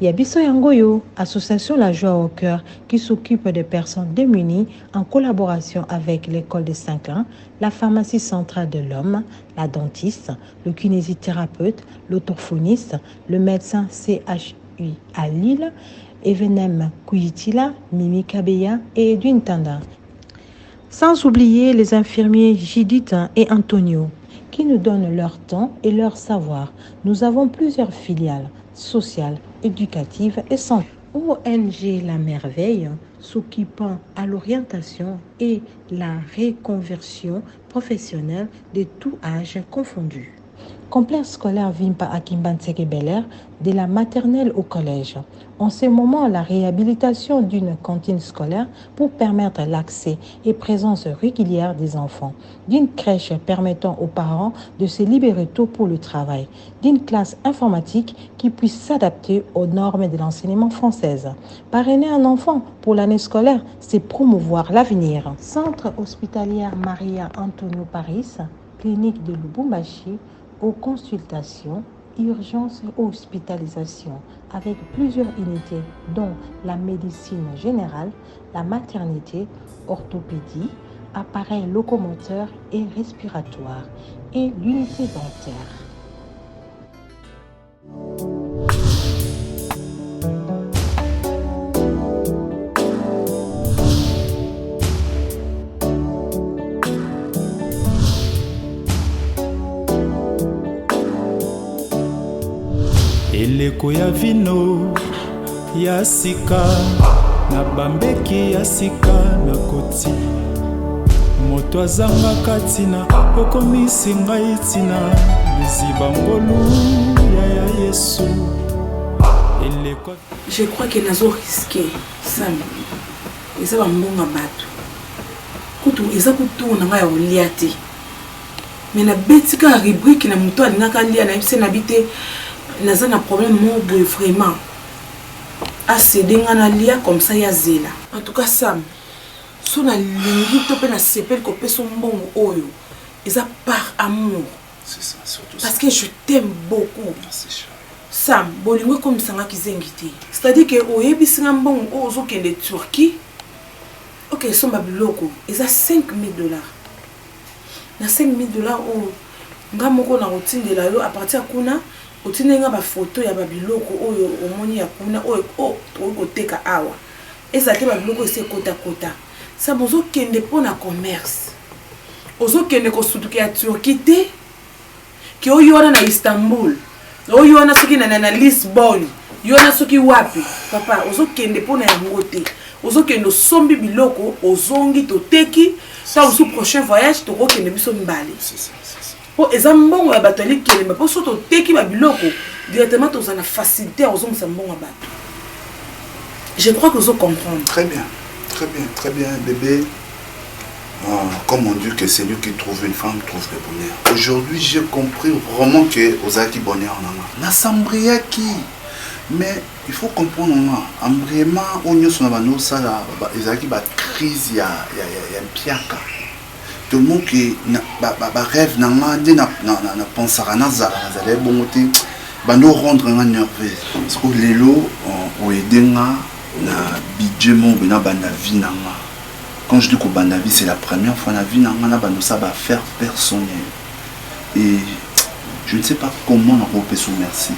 Yabiso Yangoyo, association La Joie au Cœur, qui s'occupe des personnes démunies en collaboration avec l'école de Saint-Clain, la pharmacie centrale de l'homme, la dentiste, le kinésithérapeute, l'orthophoniste, le médecin CHU à Lille, Evenem Kuyitila, Mimi Kabeya et Edwin Tanda. Sans oublier les infirmiers Judith et Antonio, qui nous donnent leur temps et leur savoir. Nous avons plusieurs filiales sociales, éducatives et santé. ONG La Merveille, s'occupant à l'orientation et la reconversion professionnelle de tout âge confondu. Complexe scolaire Vimpa à Kimbanseke Bel-Air, de la maternelle au collège. En ce moment, la réhabilitation d'une cantine scolaire pour permettre l'accès et présence régulière des enfants. D'une crèche permettant aux parents de se libérer tôt pour le travail. D'une classe informatique qui puisse s'adapter aux normes de l'enseignement française. Parrainer un enfant pour l'année scolaire, c'est promouvoir l'avenir. Centre hospitalier Maria Antonio Paris, clinique de Lubumbashi, aux consultations, urgences et hospitalisations avec plusieurs unités dont la médecine générale, la maternité, orthopédie, appareils locomoteurs et respiratoires et l'unité dentaire. Eleko ya vino ya sika na bambeki ya sika na koti moto azangaka tina okomisi ngai tina liziba ngolu ya Yesu. Je crois que nazo risqué Sam eza ba mbonga bato kutu eza kutu na ngai olia te mais na betika rubrique na muto alingaka lia na bise na bite naza na problème mo boy vraiment assez nga lia comme ça ya zela. En tout cas Sam so na lingi to pe na sepel ko pe so mbongo oyo eza par amour. C'est ça surtout parce que je t'aime beaucoup. Merci. Sam bolingo comme sanga kizengité c'est-à-dire que oyebi singa mbongo ozo kende Turquie. OK so babiloko eza $5,000 na $5,000 o nga moko na otindela yo à partir kuna otinenga ba photo ya babiloko oyo omoni ya kuna oyo okoteka awa eza te babiloko ese kota ça bozo kende pona commerce ozo kende ko sutuki ya Turquie te ki oyo wana na Istanbul oyo wana soki na Lisbonne yo na soki wapi papa ozo kende pona ya ngote ozo kende sombi biloko ozongi toteki ça au prochain voyage to ko kende biso mbali. C'est ça. Po ezambongo ya batali kelema po soto teki ba biloko directement tozana facilité ozongo sa mbongo bato. Je crois que vous comprenez. Très bien bébé. Comme on dit que c'est lui qui trouve une femme trouve le bonheur. Aujourd'hui, j'ai compris vraiment que Ozaki bonheur nana. Nasambria qui mais il faut comprendre ambriement on y son abano ça là Ozaki ba crise ya piaka. Tout le monde qui rêve na pensera na zala bongote bando rendre nga nerveux parce que lelo o edenga na budget mon bena banda vie na nga. Quand je dis que banda vie c'est la première fois na vie na nga na bando ça va faire personnel et je ne sais pas comment on peut se merci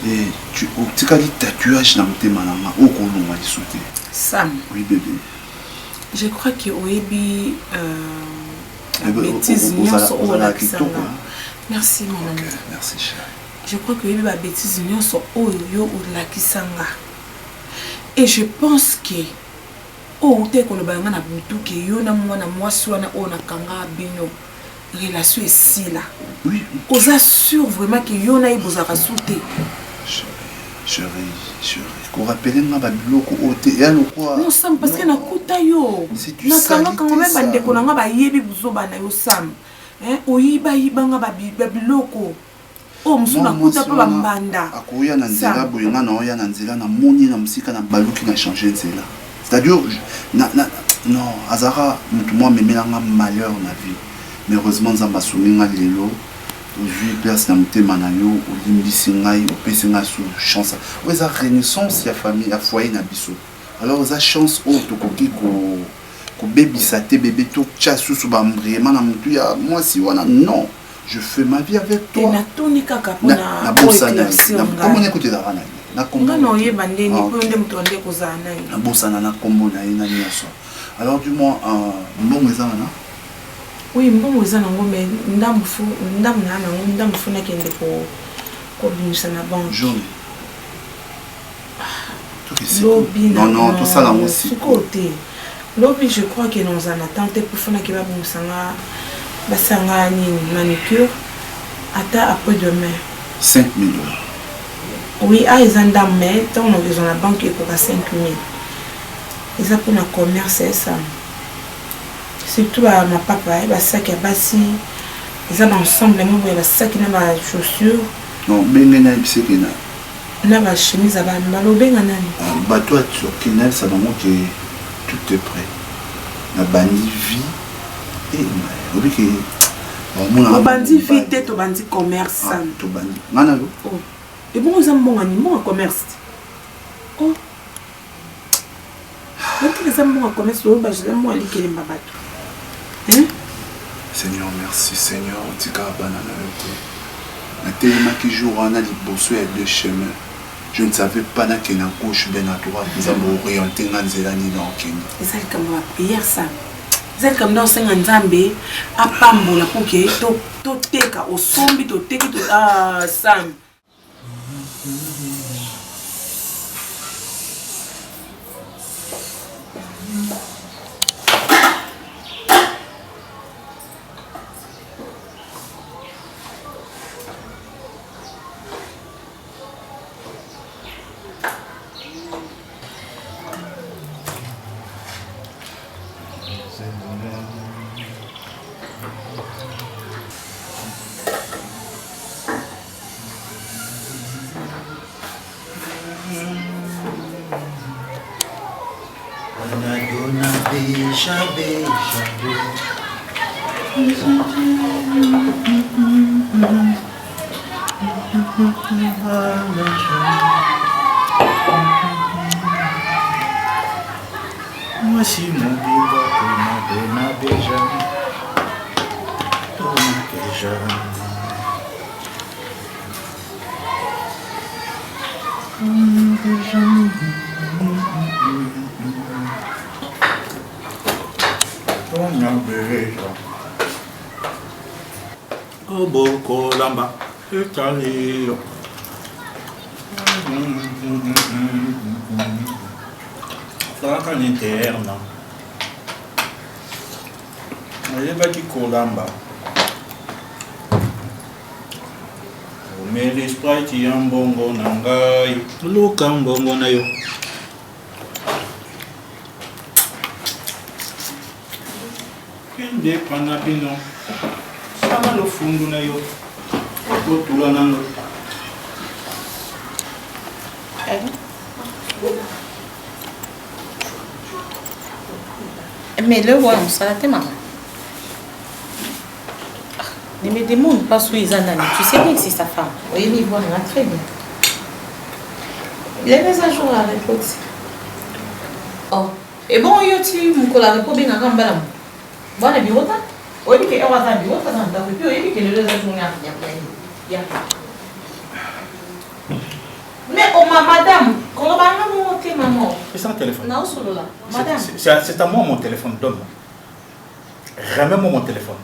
et tu as dit tatouage na mtema na nga okolonga lisute Sam. Oui bébé. Je crois que oyebi bêtise nyonso ola kisanga. Merci mon ami. Merci chérie. Je crois que oyebi ba bêtise nyonso oyo ola kisanga. Et je pense que o te ko lobanga na butu ke yo na mwana mwasi wana o na kanga bino relation ici là. Oui. Oza sûr vraiment que yo na ibozaka souté. Chérie. Qu'on rappelle ma babiloko ote ya lokwa. Non Sam parce que na kuta yo. C'est du sale. Quand même bande ko nga ba yebi buzoba na yo Sam. Oyiba nga babiloko. Oh musuna kuta pa bambanda. Akoya na nzela boyenga na oya na nzela na moni na musika na baluki na changer nzela. C'est-à-dire non, Azara moi memela nga malheur na vie. Mais heureusement Nzamba souminga lelo. Vu place na mutema na yo olimbisi ngai opesi ngai sous chance oza renaissance ya famille ya foyer na biso alors oza chance o tokoki ko bebisa te bébé to tcha susu ba mbriema na mutu ya moi si wana non je fais ma vie avec toi na toni kaka pona na bosana na komona ko te dara na kombo na oyeba ndeni po nde mutu ande kozana na bosana na kombo na ina nyonso alors du moins mbongo eza wana. Oui, mbongo eza nango mais ndamu na nango ndamu fu nakende ko bimisa na banque. Journée. Lobby non, tout ça là aussi. Côté. Lobby, je crois que nous en attente pour faire que va bimisa basanga ni manicure ata après demain. 5 000 $. Oui, ils ont ndamu mais tant on a la banque pour 5 000. Ils ont pour le commerce ça. Surtout à ma papa, il a sac à bassi, ils ont ensemble, il a sac à ma chaussure. Non, mais il y a une chemise à Malobé. Bateau à Turquinel, ça demande que tout est prêt. La bandit vie et oui que. Bandit vie, tête au bandit commerce. Tout bandit. Manalo. Et bon, ils ont bon animal en commerce. Oh. Les amours en commerce, je vais moi aller qu'il m'a battu. Seigneur, merci Seigneur, on t'y banana. Qui jour on a dit bossu et deux chemins. Je ne savais pas qu'il y a une gauche bien à droite. Nous avons orienté dans les années dans Kenya. C'est comme la prière ça. C'est comme dans 50 Zambé, à Pambola pour que tout teka au sombi, tout teka tout Sam. Moi si mon biba na beja Oboko lamba etalio Franca interna Ayeba ki kolamba Omele sprite ya mbongo na ngai Luka mbongo na yo Kende pana bino Sama lo fundu na yo Kotula nango Mais le roi, on s'en a maman. Ne me demande pas où ils en ont. Tu sais bien que c'est sa femme. Oui, il voit très bien. Il est mis à jour la réponse. Oh. Et bon, il y a aussi mon collègue pour bien en bas. Bon, il y a bien autant. Oui, il y a autant. Il y a autant. Et puis, il y a les deux jours. Mais oh madame, quand on va nous monter maman. C'est un téléphone. Non, solo là. Madame. C'est à moi mon téléphone, donne. Remets-moi mon téléphone.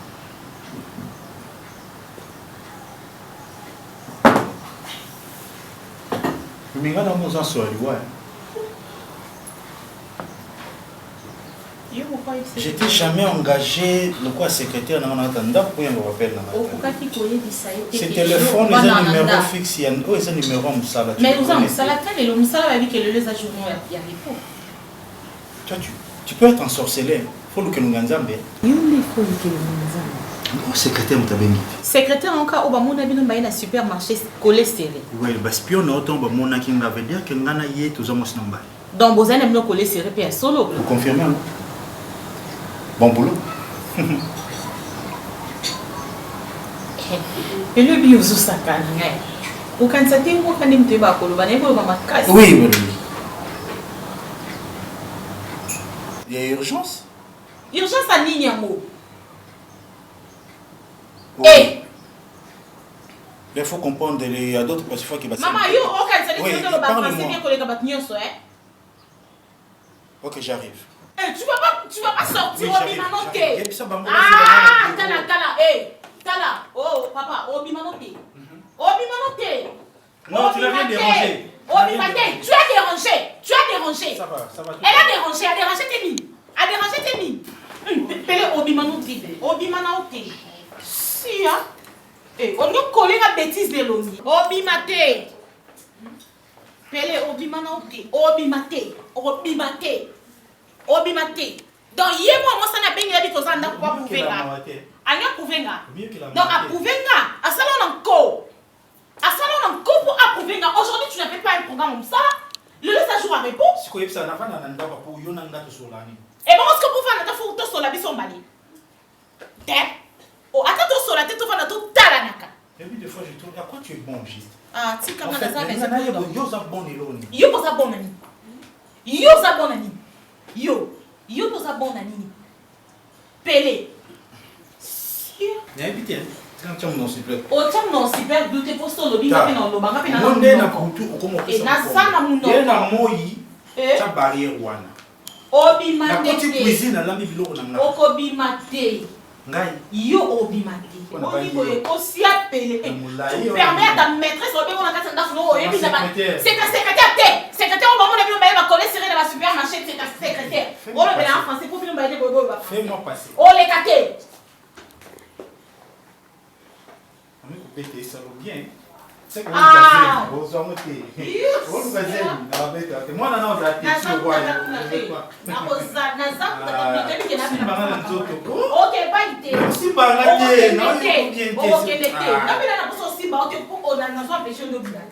Mais regarde dans nos ensoirs, ouais. J'étais jamais engagé le quoi secrétaire dans mon attendant pour un rappel. Ce téléphone est un numéro fixe, c'est un numéro Moussala. Mais vous avez Moussala, le Moussala va dire que le les ajournements il y a repos. Toi, tu peux être ensorcelé. Faut que nous ganzambe. Oh, secrétaire Mutabengi. Secrétaire en cas où on a bien un supermarché collé serré. Oui, le spion autant mon qui m'avait dit que ngana yé tous hommes snamba. Donc vous avez bien collé serré puis solo. Vous confirmez? Bon boulot. Et le bio sous sa canne. Ou quand ça t'est où quand il me va colo, va n'importe comment casse. Oui, oui. Il y a urgence? Urgence à Nignamo. Eh! Il faut comprendre, il y a d'autres personnes qui vont se maman, yo, ok, ça dit que le parle-moi. c'est bien collègue à Batnios, hein? Ok, j'arrive. Eh, tu vas pas sortir Oui, au j'arrive, bimanoté. j'arrive. Ah, tala, eh, tala, oh, papa, au bimanoté. Au bimanoté. Non, tu l'as bien dérangé. Au bimanoté, tu as dérangé. Ça va. Elle a dérangé tes mines. Pélé au bimanoté. Au bimanoté. Si, hein? Eh, on nous colle la bêtise de l'ONI. Obimaté. Pélé obimanoté. Obimaté. Donc, hier, moi, ça n'a pas été dit que ça n'a pas prouvé là. Elle n'a prouvé là. Donc, à prouver là, à ça, on a encore pour approuver là. Aujourd'hui, tu n'avais pas un programme comme ça. Le laisse à jour à répondre. Si vous avez ça, on a un pour yon anga to sur l'année. Et bon, est-ce que vous faites la photo sur la bison bali? Oh, attends, sur la tête, tu vas tout talanaka. Et puis, des fois, je trouve, à quoi tu es bon, juste? Ah, tu quand même ça, mais c'est c'est bon. Yo, ça bon, Yo, ça bon, nani. Yo, ça bon, nani. Yo, ça bon, nani. Pelé. Si. Mais évitez, quand tu m'en s'il plaît. Oh, tu m'en s'il plaît, d'où t'es posté au lobby, mais non, l'obanga, mais non. Mon nez n'a pas tout, comment on et na ça, na mon nom. Et na moi, ça barrière, wana. Obimate. La petite cuisine, la mibilo, on a. Okobimate. Yo obimate. Obiboye aussi appelé. Tu permets à ta maîtresse au on a 4 ans no et puis c'est ta secrétaire. Secrétaire au moment où on va coller serré dans la supermarché, c'est ta secrétaire. On le met en français pour finir bailler bobo. Fais-moi passer. Oh les caté. On est coupé tes salauds bien. C'est quoi ah, aux hommes qui. On va dire, moi non, on a été sur roi. Ok, pas idée. Si bangate, non, il bien. Ok, l'été. Non, mais là, on a aussi bah, ok, pour on a besoin pêcher le bilan.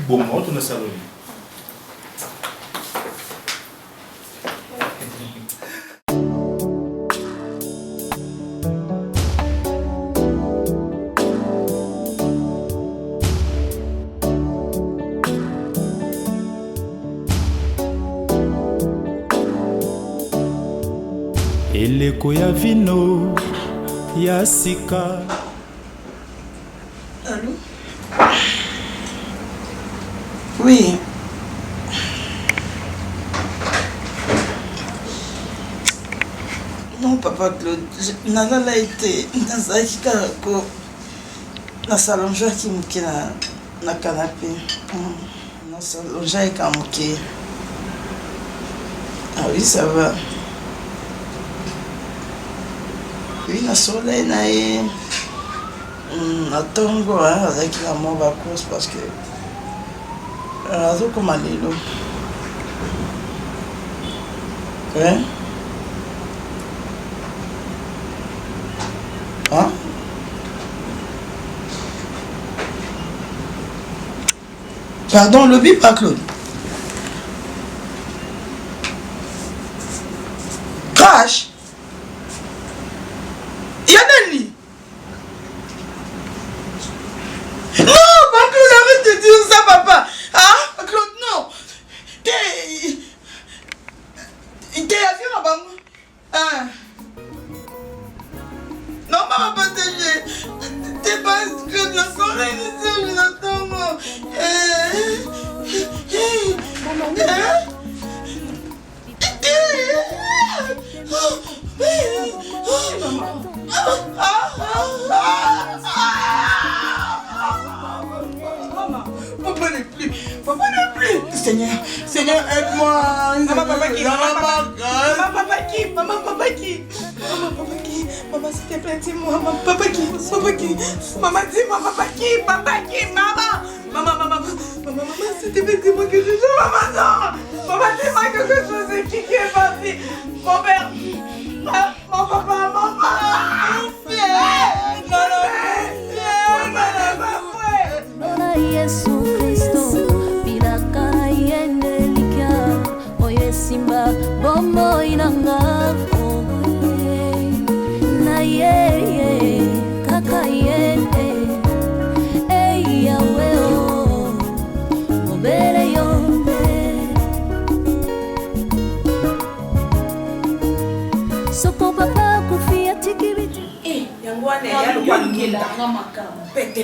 Bon, on tourne ça là. eleko ya vino ya sika. Allô? Oui. Non, papa Claude, nalala été nazalaki kaka ko nasalongeaki moke na canapé. Nasalongeaki moke. Ah oui, ça va. Oui, na soleil na ye na tongo azalaki na mwa bacourse parce que azokoma lelo. Hein? Hein? Pardon, lobi pas Claude. Crash. Yaneli. Non, pas Claude, arrête de dire ça, papa. Ah, Claude, non. T'es avion à Bango. Ah. Non, maman, pas t'es pas Claude, la soirée, je l'attends. Papa n'est plus. Seigneur, Seigneur, aide-moi. Maman papa qui, maman s'il te plaît, dis-moi, maman papa qui, maman dis-moi, papa qui, maman, s'il te plaît, dis-moi quelque chose, maman non, maman dis-moi quelque chose, c'est qui est parti, mon père, mon papa, mon Yesu Kristo piraka yendelika oye simba bomo inanga na ye kaka yende yawe obere yonde soko papa kufia tikibiti yangwane yalukwangira pete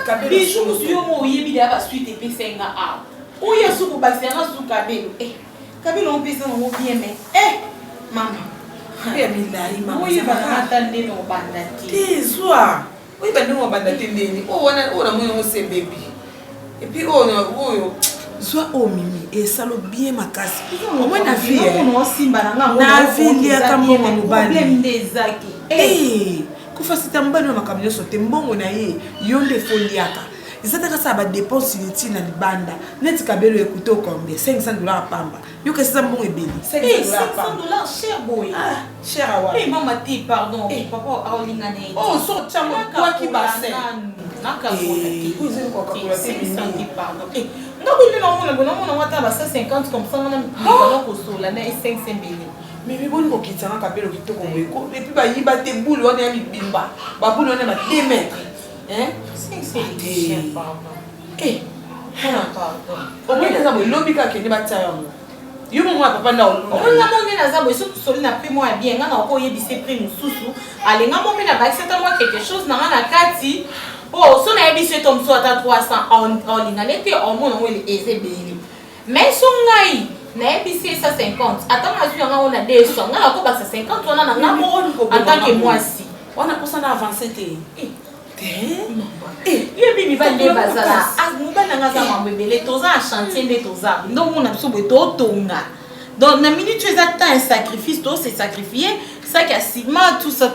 kabelo bishu suyo mo yebi da ba suite pe senga a o yesu ko ba senga su kabelo kabelo on pesa mo bien mais mama ya milai mama o yeba na tande no banda ti tizwa o yeba no banda ti ndeni o wana mo se baby et puis o zwa o mimi esalo bien makasi o mwana vie no simba na nga na vie ya kamongo mobali problème des zaki kufasita mbali wa makamyo sote mbongo na ye yonde foliaka izataka sa ba dépense inutile na libanda neti kabelo ekuto combien $500 pamba yo que ça mbongo ebeli $500 cher boy cher awa maman ti pardon papa aolinga ne so chamo kwa ki base naka pardon ngakuni na mona wata ba 150 comme ça on a ko sola na 500 mbili mais bon ko kitanga kabelo kitoko ngeko et puis ba yiba te boule wana ya mibimba ba boule wana ba 2 mètres c'est cher pardon pardon au moins ça bo lobi ka kende ba tsa yango yo mo papa na oluna on nga mo ngena za bo so soli na prix mo ya bien nga na ko yebise prix mususu alenga mo mena ba certainement quelque chose na na kati so na yebise tom so ata 300 en ligne n'était au moins on les ezebeli mais so ngai na ébissé ça 50 attends ma vie on a 200 on a ko ba 50 on a na ngamo en tant que moi si on a pour ça na avancer te yebi mi ba le bazala mobana nga za mambebele toza en chantier nde toza donc on a biso bo to tonga donc na minute tu es atteint un sacrifice to c'est sacrifier ça qui a ciment tout ça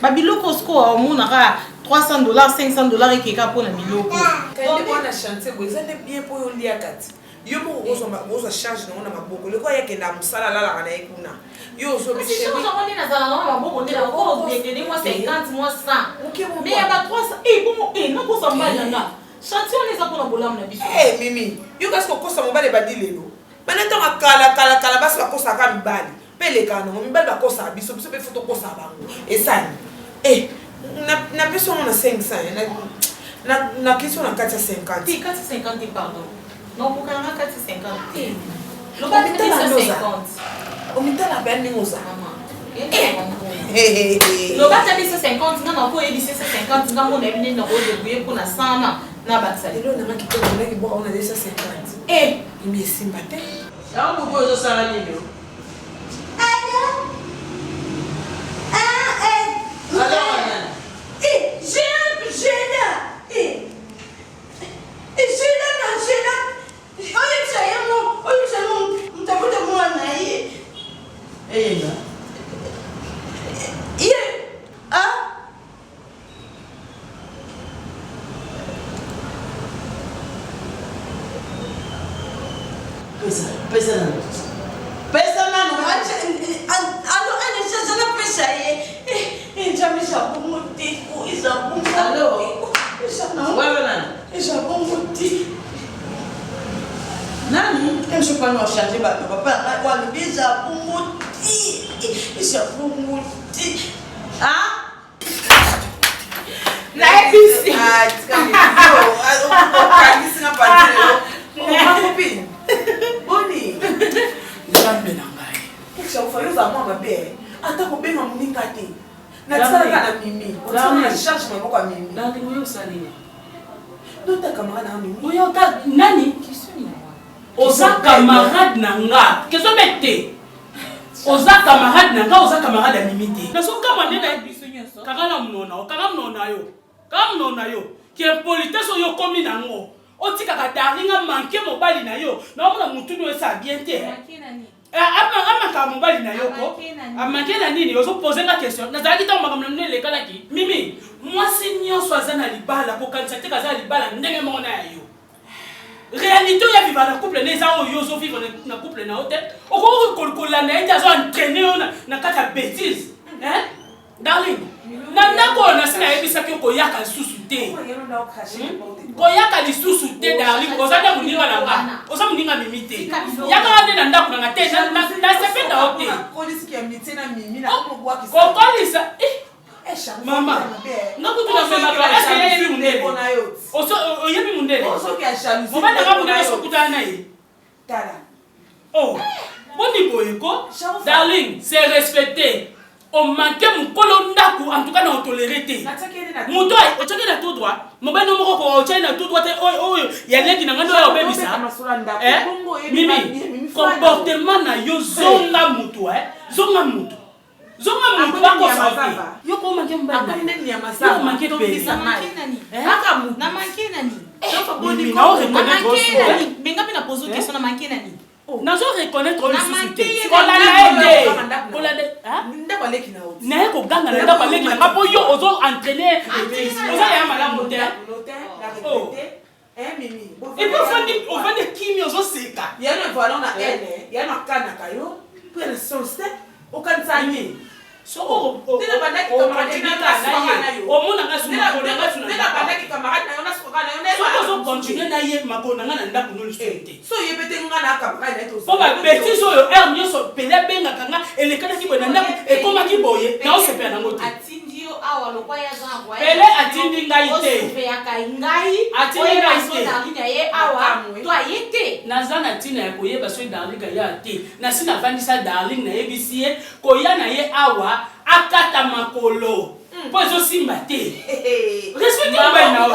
babiloko sko on a $300 $500 et keka pour na miloko donc on a chantier bo ça n'est bien pour lia kati yo mo ozo charge na maboko leko yake na musala lala kana ekuna yo zo bi chérie si on est na zala na maboko ndela ko bien moi 50 moi 100 mais ya ba 300 non ko samba nanga chantier on les a pour na bolam na biso mimi yo kasko kosa mobale badilelo banata kala basi bakosa ka mibali pele kana mibali bakosa biso be foto kosa bango esani na biso on a 500 na question na 450 pardon. Non, pour 450. Le bas de 50. On met la peine de nous. Le bas de 50, non, on peut éviter 50, non, on est venu dans le débrouiller pour la 100 na batsa. Et là, on a quitté on a qui boit on a déjà 50. Il me sympathie. Ça on pose ça là nino. Oza camarade nanga, qu'est-ce que mette? Oza camarade à Mimiti. Na so kama nena bisonyo so. Kagala mnona yo. Qui est politesse yo komi nango. otikaka darling a manqué mobali na yo na omona mutu no esa bien te amaka mobali na yo ko amanqué na nini ozo poser nga question nazalaki ta makambo na le kala ki mimi moi si nyonso aza na libala ko kanisa te kaza libala ndenge moko na yo réalité ya vivre na couple ne za oyo zo vivre na couple na hotel oko kolana ete azo entraîner na kata bêtise darling nandako na sina yebisaki koyaka lisusu te koyaka lisusu te darling ozana muninga na nga oza muninga mimi te yaka ande na ndako na te na sepeta hotel kokolisa mama ngakutu na fema kwa est-ce que yebi mundele oso yebi mundele mobana nga mundele sokutana naye oh boni boyeko darling c'est respecté on manquait mon colon ndaku en tout cas na toléré te muto otake na tout droit mobana moko ko otake na tout droit oh ya leki na ngando ya obebisa mimi comportement na yo zonga muto zonga muto bako saute yo ko manqué mbana akande ni amasa yo manqué pesa nani aka muto na manqué nani so boni ko reconnaître benga pina poser question na manqué nani nazo reconnaître le souci ko la aide ko la ndako leki na oti na ko ganga na ndako leki na po yo ozo entraîner ozo ya malamu te mimi et puis on va de kimi ozo seka ya na voilà na elle ya na kana kayo pour le solste o kanzanye soko tena bandaki camarade na yo o mona nga suna ko nga suna tena bandaki camarade na yo na soka na yo na soko zo continuer na ye makona nga na ndako no lisuté so yebete nga na camarade na to po ba bêtise oyo nyoso pele benga kanga elekana ki bona ndako e koma ki boye na o sepe na ngote atindi yo awa lokwa ya zangwa pele atindi ngai te o sepe ya kai ngai atindi ngai te na ye awa to ayete nazana tina ya koyeba so darling ya te na sina vandisa darling na yebisie koya na ye awa akata makolo po zo simba te respecte ba na o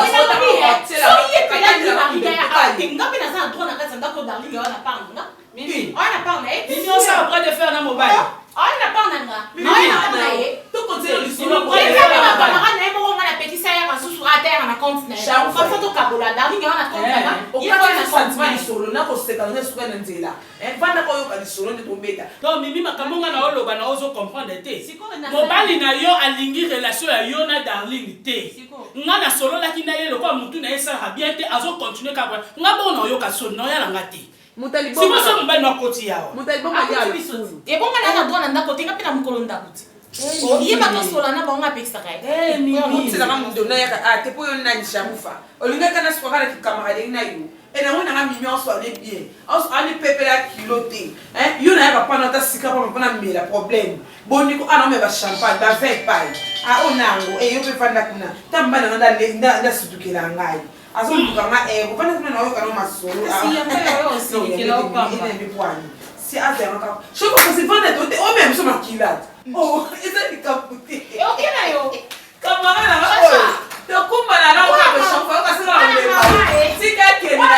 so ye pela ni ba ngapi na za droit na kata ndako darling ya na panga mimi ona panga mimi on ça après de faire na mobile ona panga ona tout continue le solo pour les camarades na mo ngana petit ça ya kasusu à terre na compte na comme ça to kabola darling ya na compte na il y a un sentiment solo na ko se ka na suka na nzela vanda ko yo ka solo ne tombeta donc mimi makamonga na oloba na ozo comprendre te mobali na yo alingi relation ya yo na darling te ngana solo la kina ye lokwa mutu na esa bien te azo continuer ka nga bona yo ka solo na ya langa te mutali bon si mo mbali na koti yawo mutali bon ya e bon na dona ndako te ngapina mukolo ndako te ye ba to solo na bonga pexta kai mimi c'est la maman de na ya te po yo na nishamufa olinga kana siko kana camarade na yo et na mona mimi on soit bien on est pepe la kiloté yo na ya pas na ta sika pa na me la problème boni ko ana me ba champagne ba vin paille onango yo pe fanda kuna tamba na nda sutukela ngai azo mukanga ko fanda kuna na yo kana masolo si ya pe yo si kila opamba ine bipwani si azema ka shoko ko si vanda to o même so makilate eza likaputi ok na yo kamara na to kumba na ka be champagne ka sala lemba tika keni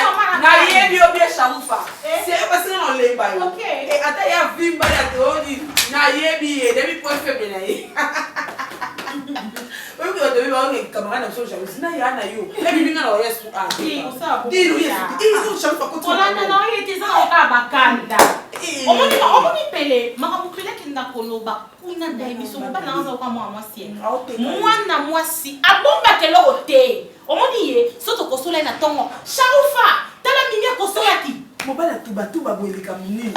na yebi obie champagne c'est parce que on lemba yo et ata ya vimba ya toni na yebi e debi point faible na ye wewe ndio debi wa kamara na so jalousie na ya na yo ebi binga na yesu diru yesu champagne ko tona na yeti za ka bakanda omoni pele makamukile kinda koloba kuna ndai biso bana anza kwa mwana mwasi abomba kelo te omoni ye soto kosola na tongo sharufa tala mimi kosola ti mobala tuba boelika munini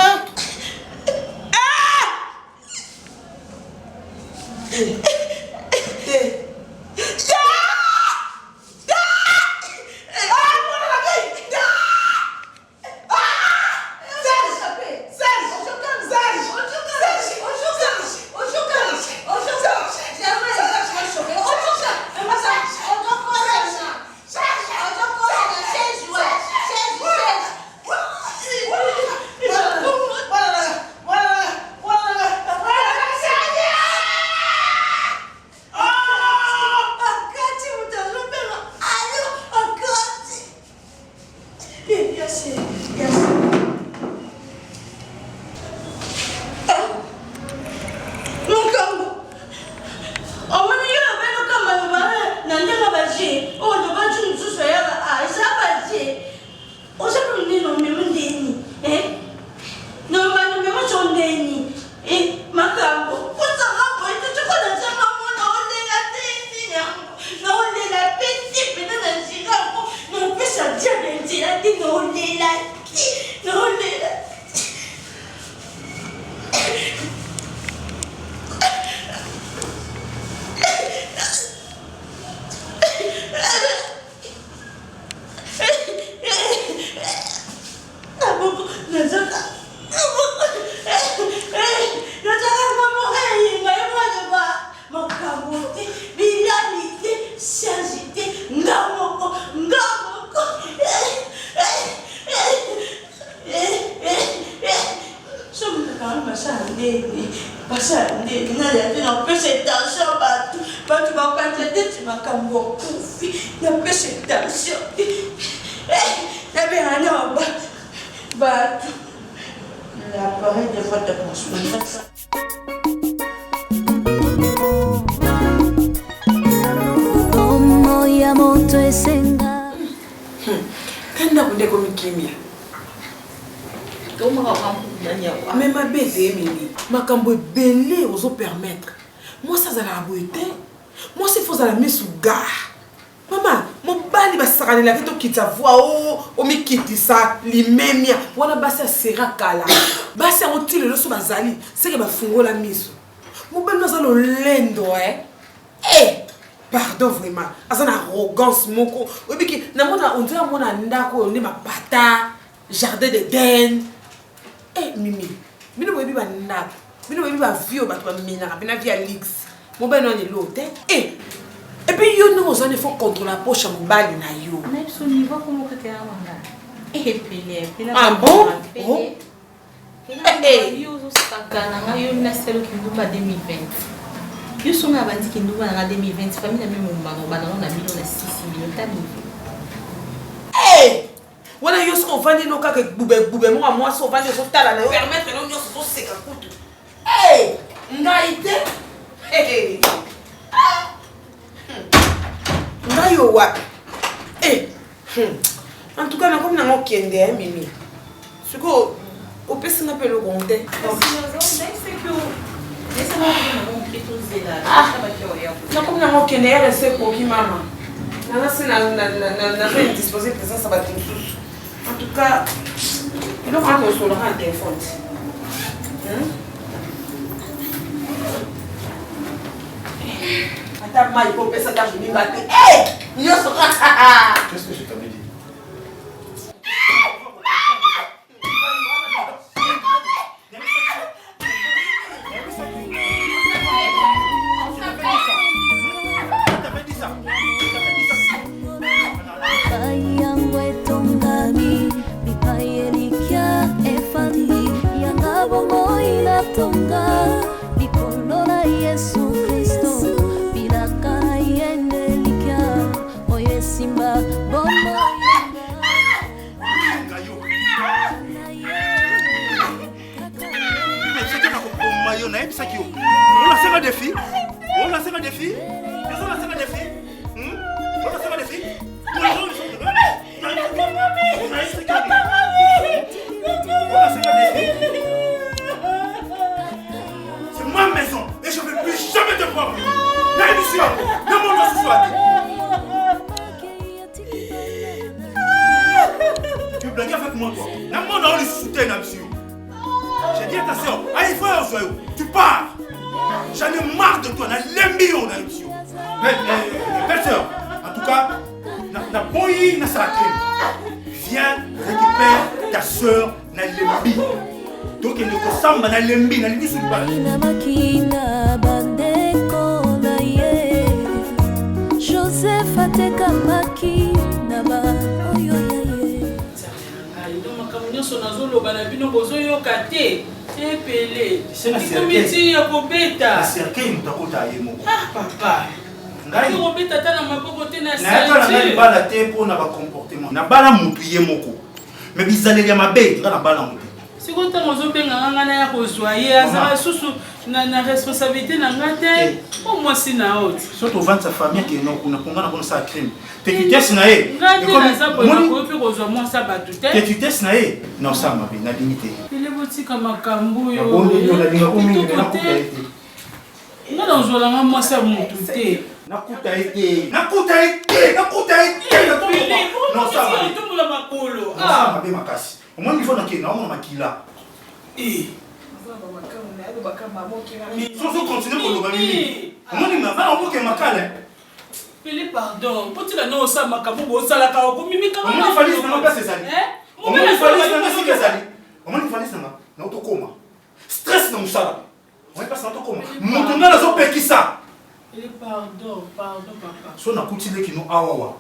basa ndenge nayavi napesa etension bato bakontrete ti makambo okufi napesa etension nabengana bato l'appareil de vote de consommation. Como ya moto esenga kanda kunde komikimia mais mabe emini makambo ebele ozopermettre mwasi azalaka boye te mwasi fo ozala misu gare mama mobali basakanelaki tokitisa voi omikitisa limemia wana basi asera kala basi yango ti lelo so bazali seke bafungola miso mobali no aza lolendo pardon vraiment aza na arrogance moko oyebiki namona ondira mona ndako oyo nde mapata jardin d'Eden mimi bino boyebi bandako bino boyebi bavio bato baminaka mpena via lix mobali no anelo te et puis yo ndenge ozani faut contre la poche ya mobali na yo ah bon yo songa abandi kinduba na 2020 famille na meme mbango bana na million na 6 million tabi wana yo so ovandi no kaka bube mo moi so ovandi so tala na yo permettre no nyo so seka kutu ngai te ngai yo wapi en tout cas na comme na ngokende mimi siko opesinga pe lo gonte nakomi nango okende ya rese ekoki mama nanga se nazo indisposé présence ya bato mosusu en tout cas eloko wana tosolaka na telefone ata mai kopesa ata moninga te nyonso Qu'est-ce que je t'avais dit? C'est ma maison et je ne vais plus jamais te voir. La émission, le monde va se soigner. Tu blagues avec moi, toi. La monde a eu soutien, monsieur. J'ai dit à ta soeur, allez, frère, tu pars. J'en ai marre de toi, na lembion, na émission. Belle soeur, en tout cas, na boyi, na sacré. Viens, récupère ta soeur, na lembi. Donc il ne ressemble à lembi, na lembi sur le bas. Joseph ateka maki na ba nyonso nazoloba na bino bozoyoka te epele C'est la komiti ya kobeta cercueil mutakota ye moko. papa ngai kobeta ta na maboko te na na ngai bala te po na ba comportement na bala mutu ye moko mais bizaleli ya mabe nga na bala mutu siko ntango ozobenga nga na ya kozwa ye azala susu na responsabilité na nga te o mwasi na oti surtout vendre sa famille qui non kuna ponga na sa crime te kitesi na ye nga te naza boye ko pe kozwa mwasi batu te te kitesi na ye na osama be na dignité ele botika makambo yo bondi yo na dinga ko mingi na kuta ete nga na ozolanga mwasi ya mutu te nakuta ete na osama be tumula makolo osama be makasi au moins il faut na kina on makila Soso continue pour le bami. Moi ni mama on peut makala. Pele pardon. Potila no sa makabu bo sala ka ko mimika. On me fallait na pas ces années. On me fallait na ces années. On me fallait na otokoma. Stress na musala. On est pas na otokoma. Mutunga na zo pekisa. Pele pardon papa. So na kutile kino awawa.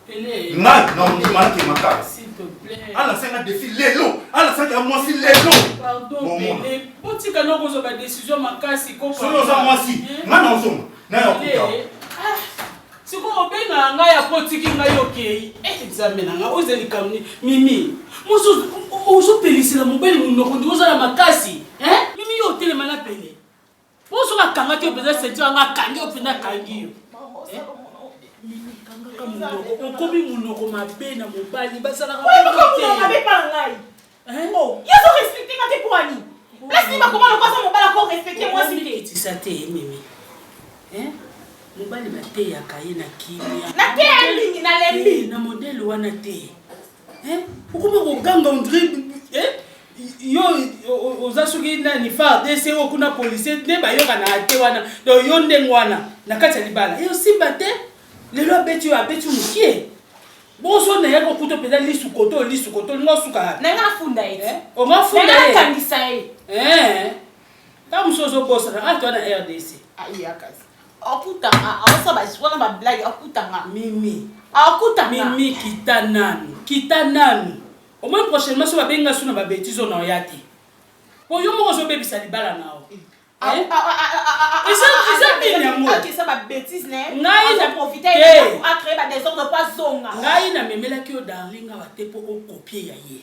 Ngai, non, je m'en qui m'a s'il te plaît. Ah, la scène a défi l'élo. Ah, la scène a moi si l'élo. Pardon, Pélé. On dit que nous avons une décision makasi. Sur nos moi si. Moi, non, si vous avez un politique, vous avez ok. Examen, vous avez un Mimi. Vous avez pélissi la mobile, vous avez un makasi. Mimi, vous avez un Pélé. Vous avez un kangi, vous avez un kangi, vous avez un kangi. Okomi munoko mabe na mobali basala ka ko mabe pa ngai oh il faut respecter ma tekwani laisse moi comment le quoi mobali ko respecter moi si tu ça te mimi mobali bate ya kaye na kimia na te lingi na lembi na modèle wana te okoma ko ganga ondri yo ozasoki nani FARDC okuna police ne bayoka na ate wana do yo ndengwana na kati ya libala yo simba te lelo abeti mukie bonso na yako kuto peda lisukoto ngosuka na nga funda ete o nga funda na kangisa ta musozo bosa na ato na RDC iya kazi okutanga awasa baswana ba blague okutanga mimi okutanga mimi kitanani au moins prochainement so ba benga suna ba bêtise na oyati po yo moko zo bebisa libala nao ça va bêtise on profiter à créer des ordres pas zonga ngai na memela ki o darling wa te po o copier ya ye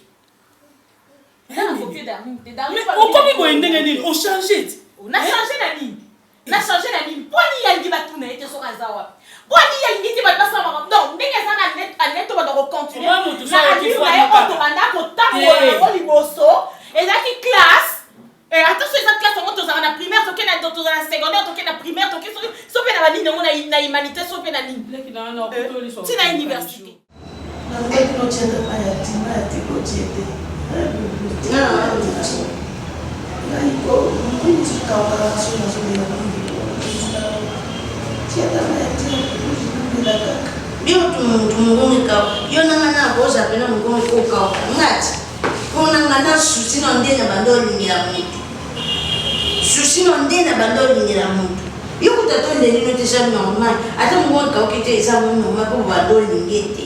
copier darling o komi bo ndenge nini o changer na changer na nini poni ya ngi batuna ete so kazawa poni ya ngi ti ba pasa ma donc ndenge sana net to ba do continuer na ki fo na ko banda ko tango na liboso et là qui classe. Et attention, cette classe, on est dans la primaire, on est dans la secondaire, on est dans la primaire, on est dans la ligne, on est dans l'humanité, on est dans la ligne. C'est dans l'université. Sushi non dena bandoli ngira muntu. Yo kutatonde nino tesha normal. Ata mwaka ukite isa mwana mwapo bandoli ngete.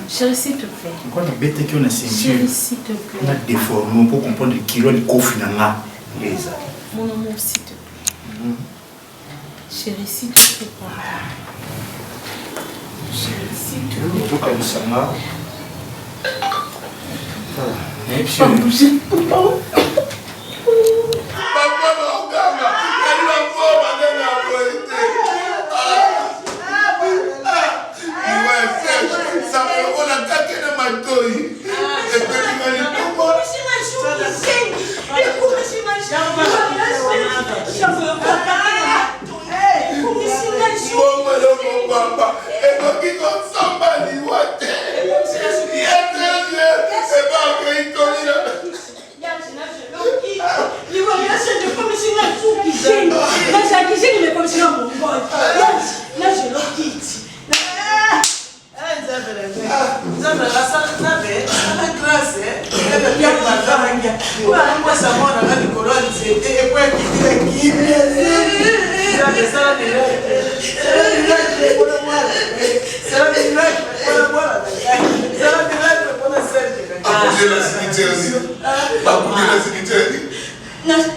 Chérie, s'il te plaît. Pourquoi la bête qui on a Chérie, s'il te plaît. On a déformé pour comprendre le kilo de coffre dans la. Mon amour, s'il te plaît. Chérie, s'il te plaît. Chérie, s'il te plaît. Pourquoi comme ça là? Não,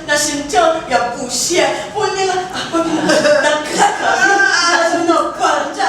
na cimetière ya poussière onela na kraka na parta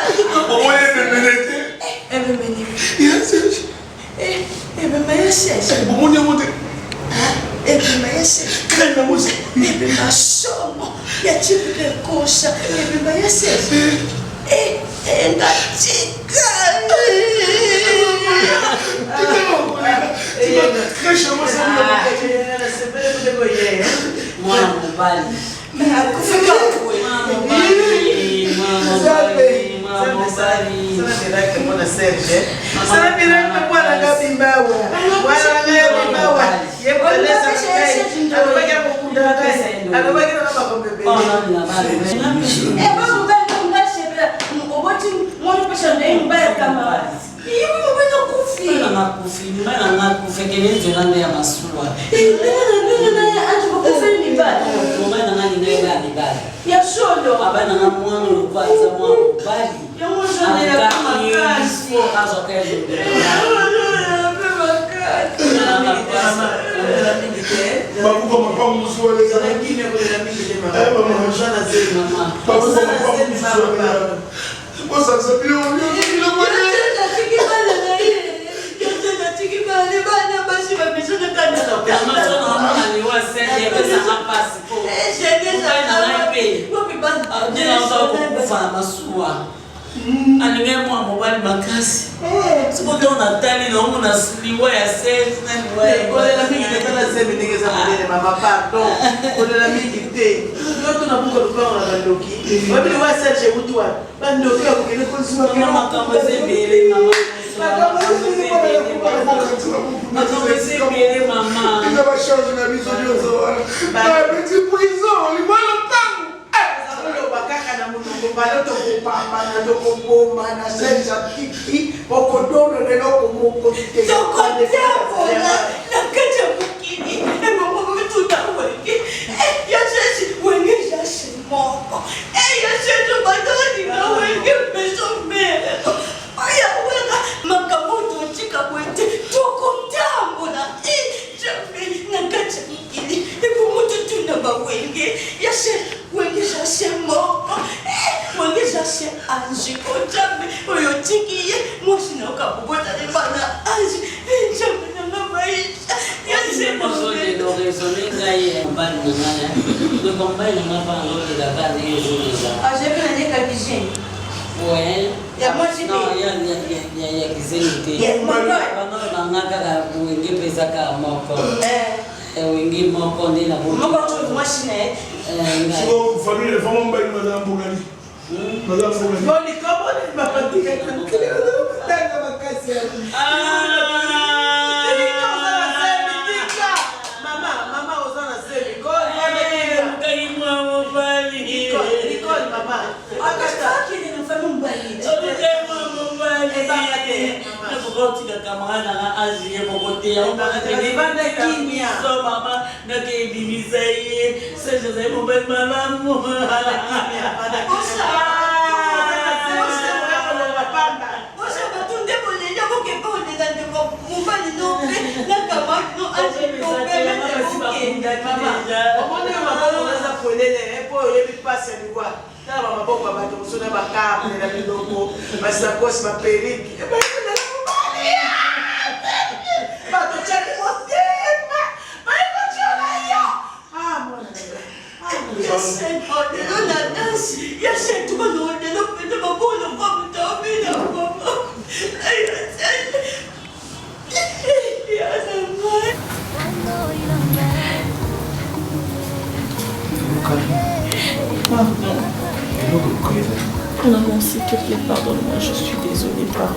Maman, s'il te plaît, pardonne-moi, je suis désolée, pardon.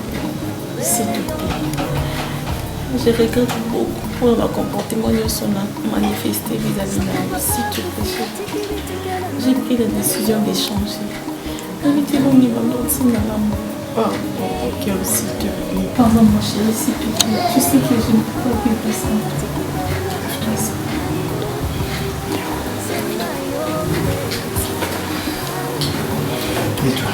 S'il te plaît. Je regrette beaucoup pour mon comportement de son manifesté vis-à-vis de moi. S'il te plaît, j'ai pris pris la décision d'échanger. Invitez-le au niveau de l'amour. Pardon, ok, s'il te plaît. Pardon, mon chéri, s'il te plaît. Tu sais que je ne peux pas vivre ça. Et toi?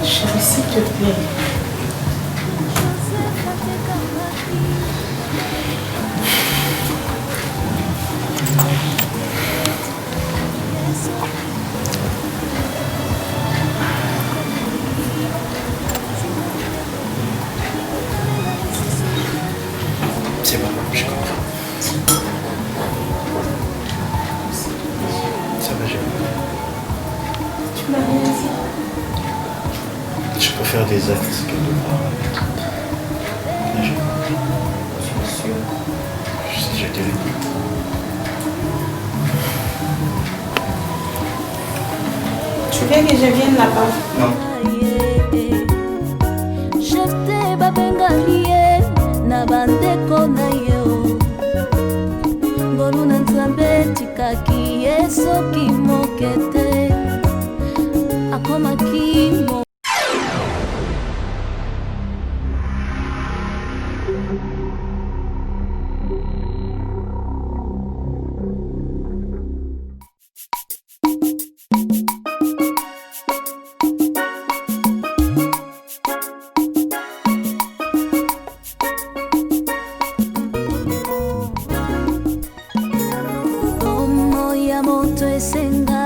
Chérie, s'il te plaît. C'est bon, je comprends. Ça va, j'ai compris. Tu m'as rien dit. Je peux faire des actes quelque part. Mais je suis sûr. Je te le dis. Tu veux que je vienne là-bas? Non. Chefte babengalie na bandeko na yo ngolu na nzambe tikaki ye soki mokete akomaki mo moto esenga